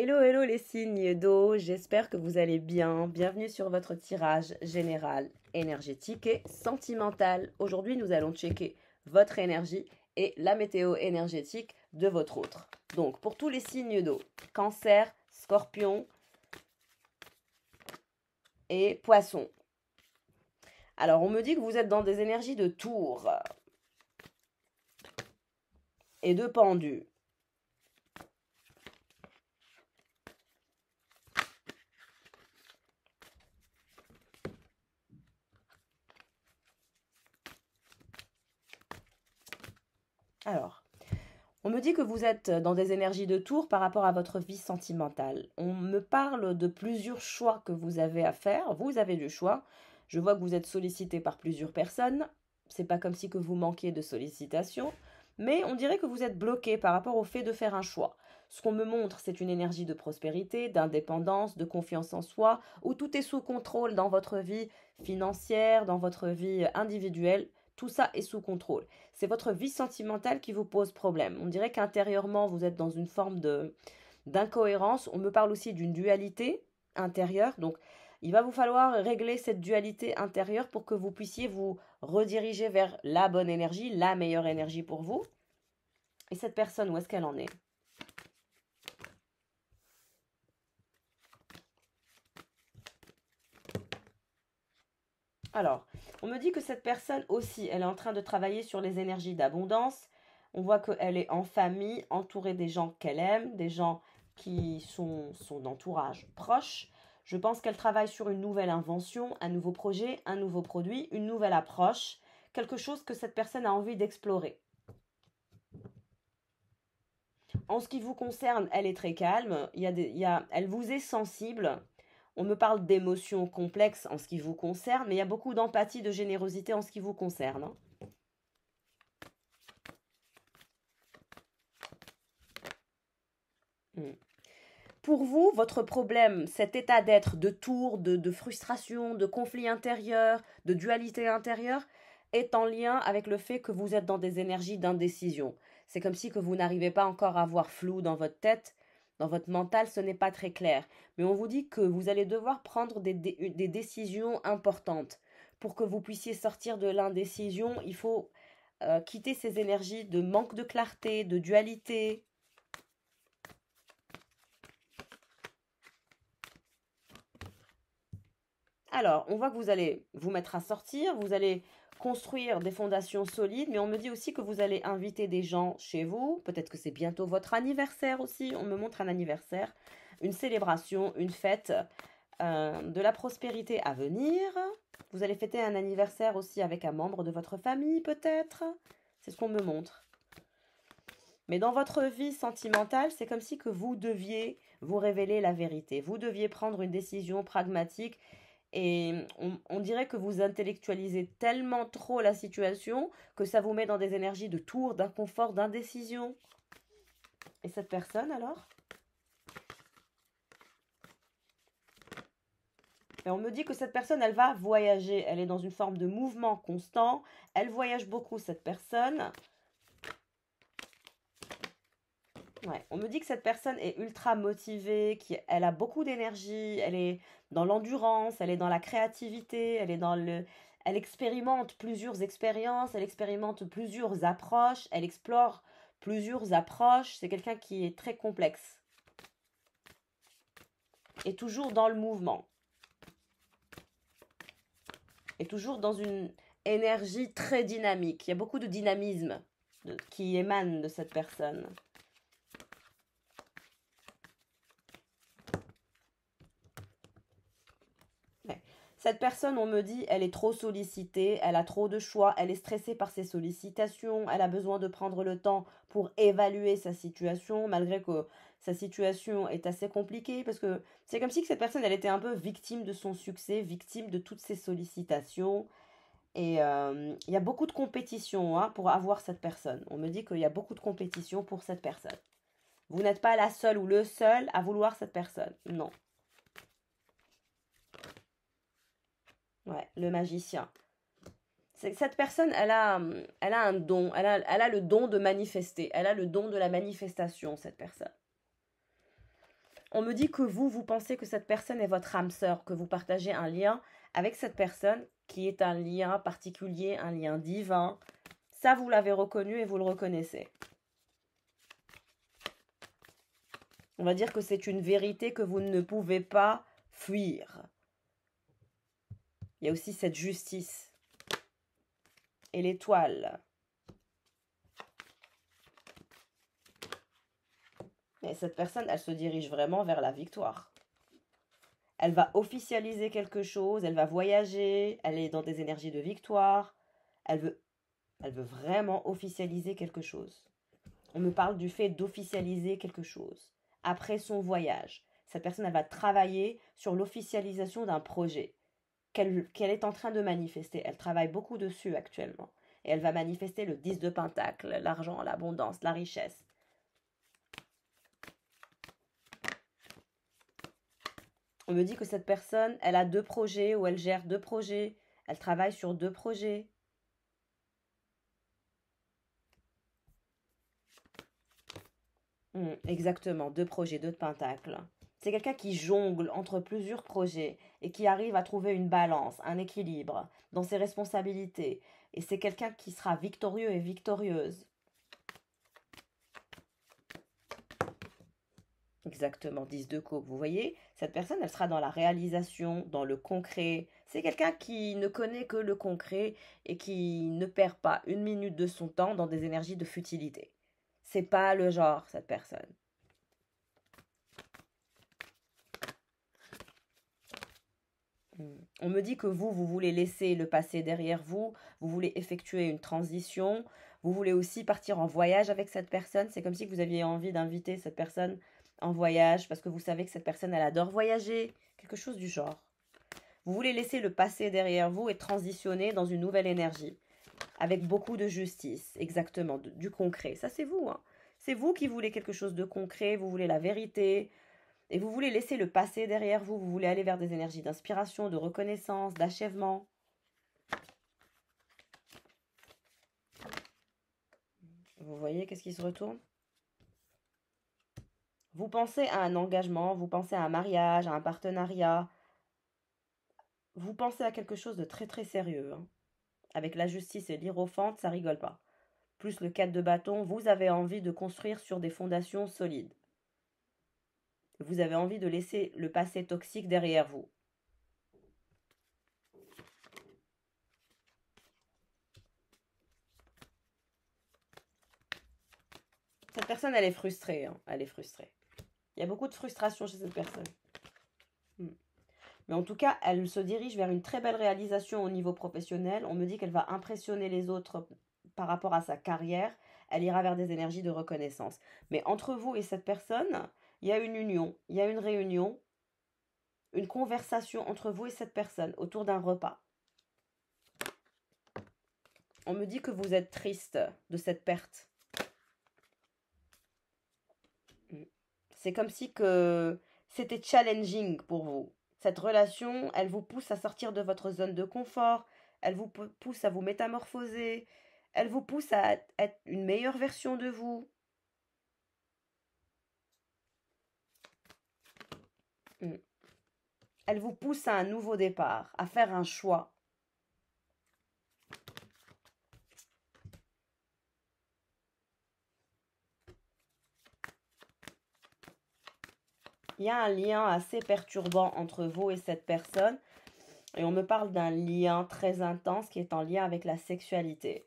Hello, hello les signes d'eau, j'espère que vous allez bien. Bienvenue sur votre tirage général, énergétique et sentimental. Aujourd'hui, nous allons checker votre énergie et la météo énergétique de votre autre. Donc, pour tous les signes d'eau, Cancer, Scorpion et Poisson. Alors, on me dit que vous êtes dans des énergies de tour et de pendu. Alors, on me dit que vous êtes dans des énergies de tour par rapport à votre vie sentimentale. On me parle de plusieurs choix que vous avez à faire. Vous avez du choix. Je vois que vous êtes sollicité par plusieurs personnes. C'est pas comme si que vous manquiez de sollicitations, mais on dirait que vous êtes bloqué par rapport au fait de faire un choix. Ce qu'on me montre, c'est une énergie de prospérité, d'indépendance, de confiance en soi, où tout est sous contrôle dans votre vie financière, dans votre vie individuelle. Tout ça est sous contrôle. C'est votre vie sentimentale qui vous pose problème. On dirait qu'intérieurement, vous êtes dans une forme de d'incohérence. On me parle aussi d'une dualité intérieure. Donc, il va vous falloir régler cette dualité intérieure pour que vous puissiez vous rediriger vers la bonne énergie, la meilleure énergie pour vous. Et cette personne, où est-ce qu'elle en est? Alors, on me dit que cette personne aussi, elle est en train de travailler sur les énergies d'abondance. On voit qu'elle est en famille, entourée des gens qu'elle aime, des gens qui sont son entourage proche. Je pense qu'elle travaille sur une nouvelle invention, un nouveau projet, un nouveau produit, une nouvelle approche, quelque chose que cette personne a envie d'explorer. En ce qui vous concerne, elle est très calme, elle vous est sensible. On me parle d'émotions complexes en ce qui vous concerne, mais il y a beaucoup d'empathie, de générosité en ce qui vous concerne, hein. Hmm. Pour vous, votre problème, cet état d'être de tour, de frustration, de conflit intérieur, de dualité intérieure, est en lien avec le fait que vous êtes dans des énergies d'indécision. C'est comme si que vous n'arrivez pas encore à voir flou dans votre tête, dans votre mental, ce n'est pas très clair. Mais on vous dit que vous allez devoir prendre des décisions importantes. Pour que vous puissiez sortir de l'indécision, il faut quitter ces énergies de manque de clarté, de dualité. Alors, on voit que vous allez vous mettre à sortir, vous allez construire des fondations solides, mais on me dit aussi que vous allez inviter des gens chez vous. Peut-être que c'est bientôt votre anniversaire aussi. On me montre un anniversaire, une célébration, une fête, de la prospérité à venir. Vous allez fêter un anniversaire aussi avec un membre de votre famille, peut-être. C'est ce qu'on me montre. Mais dans votre vie sentimentale, c'est comme si que vous deviez vous révéler la vérité. Vous deviez prendre une décision pragmatique et on dirait que vous intellectualisez tellement trop la situation que ça vous met dans des énergies de tour, d'inconfort, d'indécision. Et cette personne alors? Et on me dit que cette personne, elle va voyager. Elle est dans une forme de mouvement constant. Elle voyage beaucoup, cette personne. Ouais. On me dit que cette personne est ultra motivée, elle a beaucoup d'énergie, elle est dans l'endurance, elle est dans la créativité, elle expérimente plusieurs expériences, elle expérimente plusieurs approches, elle explore plusieurs approches. C'est quelqu'un qui est très complexe et toujours dans le mouvement et toujours dans une énergie très dynamique. Il y a beaucoup de dynamisme qui émane de cette personne. Ouais. Cette personne, on me dit, elle est trop sollicitée, elle a trop de choix, elle est stressée par ses sollicitations, elle a besoin de prendre le temps pour évaluer sa situation, malgré que sa situation est assez compliquée, parce que c'est comme si que cette personne, elle était un peu victime de son succès, victime de toutes ses sollicitations. Et il y a beaucoup de compétition, hein, pour avoir cette personne. On me dit qu'il y a beaucoup de compétition pour cette personne. Vous n'êtes pas la seule ou le seul à vouloir cette personne. Non. Ouais, le magicien. Cette personne, elle a un don, elle a le don de manifester, elle a le don de la manifestation, cette personne. On me dit que vous pensez que cette personne est votre âme sœur, que vous partagez un lien avec cette personne qui est un lien particulier, un lien divin. Ça, vous l'avez reconnu et vous le reconnaissez. On va dire que c'est une vérité que vous ne pouvez pas fuir. Il y a aussi cette justice et l'étoile. Et cette personne, elle se dirige vraiment vers la victoire. Elle va officialiser quelque chose, elle va voyager, elle est dans des énergies de victoire. Elle veut vraiment officialiser quelque chose. On me parle du fait d'officialiser quelque chose. Après son voyage, cette personne, elle va travailler sur l'officialisation d'un projet qu'elle est en train de manifester. Elle travaille beaucoup dessus actuellement. Et elle va manifester le 10 de Pentacle, l'argent, l'abondance, la richesse. On me dit que cette personne, elle a 2 projets ou elle gère 2 projets. Elle travaille sur 2 projets. Exactement, 2 projets, 2 de Pentacle. C'est quelqu'un qui jongle entre plusieurs projets et qui arrive à trouver une balance, un équilibre dans ses responsabilités. Et c'est quelqu'un qui sera victorieux et victorieuse. Exactement, 10 de coupe. Vous voyez, cette personne, elle sera dans la réalisation, dans le concret. C'est quelqu'un qui ne connaît que le concret et qui ne perd pas une minute de son temps dans des énergies de futilité. C'est pas le genre, cette personne. On me dit que vous voulez laisser le passé derrière vous, vous voulez effectuer une transition, vous voulez aussi partir en voyage avec cette personne. C'est comme si vous aviez envie d'inviter cette personne en voyage parce que vous savez que cette personne, elle adore voyager, quelque chose du genre. Vous voulez laisser le passé derrière vous et transitionner dans une nouvelle énergie, avec beaucoup de justice, exactement, du concret. Ça, c'est vous, hein. C'est vous qui voulez quelque chose de concret, vous voulez la vérité, et vous voulez laisser le passé derrière vous, vous voulez aller vers des énergies d'inspiration, de reconnaissance, d'achèvement. Vous voyez, qu'est-ce qui se retourne? Vous pensez à un engagement, vous pensez à un mariage, à un partenariat. Vous pensez à quelque chose de très très sérieux, hein. Avec la justice et l'hiérophante, ça rigole pas. Plus le 4 de bâton, vous avez envie de construire sur des fondations solides. Vous avez envie de laisser le passé toxique derrière vous. Cette personne, elle est frustrée, hein. Elle est frustrée. Il y a beaucoup de frustration chez cette personne. Mais en tout cas, elle se dirige vers une très belle réalisation au niveau professionnel. On me dit qu'elle va impressionner les autres par rapport à sa carrière. Elle ira vers des énergies de reconnaissance. Mais entre vous et cette personne, il y a une union, il y a une réunion, une conversation entre vous et cette personne autour d'un repas. On me dit que vous êtes triste de cette perte. C'est comme si que c'était challenging pour vous. Cette relation, elle vous pousse à sortir de votre zone de confort, elle vous pousse à vous métamorphoser, elle vous pousse à être une meilleure version de vous. Elle vous pousse à un nouveau départ, à faire un choix. Il y a un lien assez perturbant entre vous et cette personne. Et on me parle d'un lien très intense qui est en lien avec la sexualité.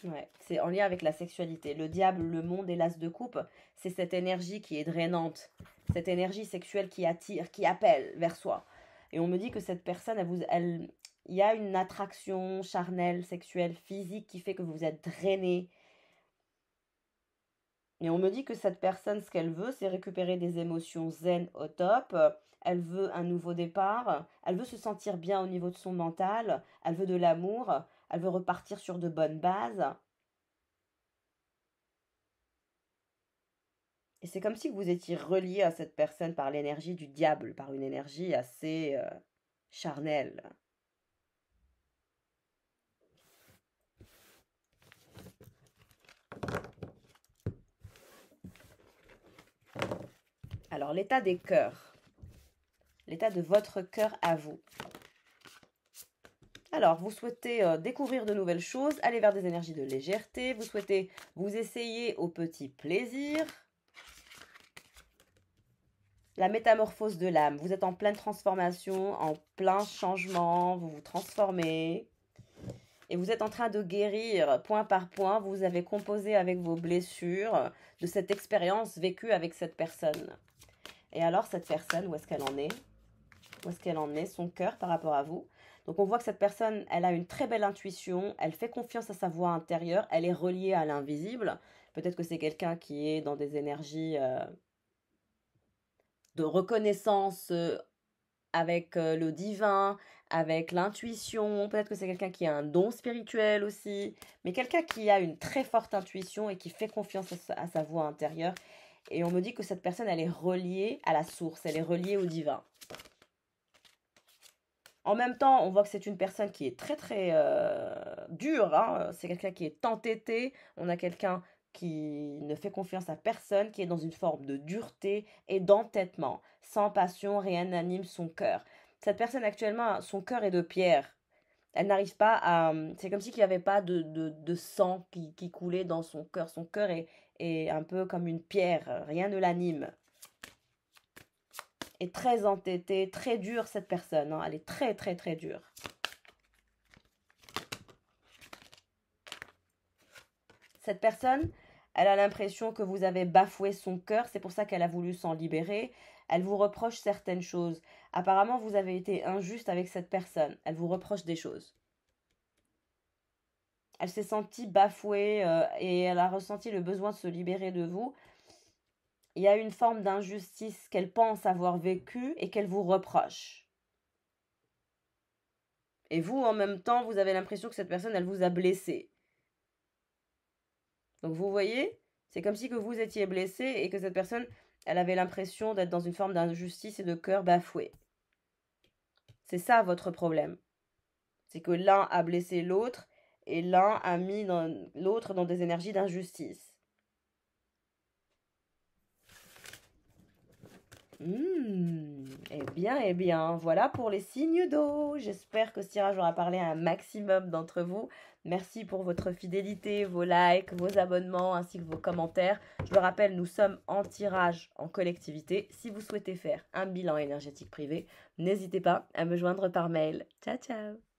Ouais, c'est en lien avec la sexualité. Le diable, le monde et l'as de coupe, c'est cette énergie qui est drainante. Cette énergie sexuelle qui attire, qui appelle vers soi. Et on me dit que cette personne, il y a une attraction charnelle, sexuelle, physique qui fait que vous êtes drainé. Et on me dit que cette personne, ce qu'elle veut, c'est récupérer des émotions zen au top. Elle veut un nouveau départ. Elle veut se sentir bien au niveau de son mental. Elle veut de l'amour. Elle veut repartir sur de bonnes bases. Et c'est comme si vous étiez relié à cette personne par l'énergie du diable, par une énergie assez charnelle. Alors, l'état des cœurs. L'état de votre cœur à vous. Alors, vous souhaitez découvrir de nouvelles choses, aller vers des énergies de légèreté, vous souhaitez vous essayer au petit plaisir. La métamorphose de l'âme, vous êtes en pleine transformation, en plein changement, vous vous transformez. Et vous êtes en train de guérir point par point, vous avez composé avec vos blessures de cette expérience vécue avec cette personne. Et alors, cette personne, où est-ce qu'elle en est? Où est-ce qu'elle en est, son cœur par rapport à vous? Donc on voit que cette personne, elle a une très belle intuition, elle fait confiance à sa voix intérieure, elle est reliée à l'invisible. Peut-être que c'est quelqu'un qui est dans des énergies de reconnaissance avec le divin, avec l'intuition. Peut-être que c'est quelqu'un qui a un don spirituel aussi, mais quelqu'un qui a une très forte intuition et qui fait confiance à sa voix intérieure. Et on me dit que cette personne, elle est reliée à la source, elle est reliée au divin. En même temps, on voit que c'est une personne qui est très très dure, hein. C'est quelqu'un qui est entêté. On a quelqu'un qui ne fait confiance à personne, qui est dans une forme de dureté et d'entêtement. Sans passion, rien n'anime son cœur. Cette personne actuellement, son cœur est de pierre. Elle n'arrive pas à... C'est comme si il n'y avait pas de sang qui coulait dans son cœur. Son cœur est un peu comme une pierre. Rien ne l'anime. Est très entêtée, très dure cette personne, hein. Elle est très très très dure. Cette personne, elle a l'impression que vous avez bafoué son cœur, c'est pour ça qu'elle a voulu s'en libérer. Elle vous reproche certaines choses. Apparemment, vous avez été injuste avec cette personne. Elle vous reproche des choses. Elle s'est sentie bafouée et elle a ressenti le besoin de se libérer de vous. Il y a une forme d'injustice qu'elle pense avoir vécue et qu'elle vous reproche. Et vous, en même temps, vous avez l'impression que cette personne, elle vous a blessé. Donc vous voyez, c'est comme si que vous étiez blessé et que cette personne, elle avait l'impression d'être dans une forme d'injustice et de cœur bafoué. C'est ça votre problème. C'est que l'un a blessé l'autre et l'un a mis l'autre dans des énergies d'injustice. Eh bien, voilà pour les signes d'eau. J'espère que ce tirage aura parlé à un maximum d'entre vous. Merci pour votre fidélité, vos likes, vos abonnements ainsi que vos commentaires. Je le rappelle, nous sommes en tirage en collectivité. Si vous souhaitez faire un bilan énergétique privé, n'hésitez pas à me joindre par mail. Ciao, ciao!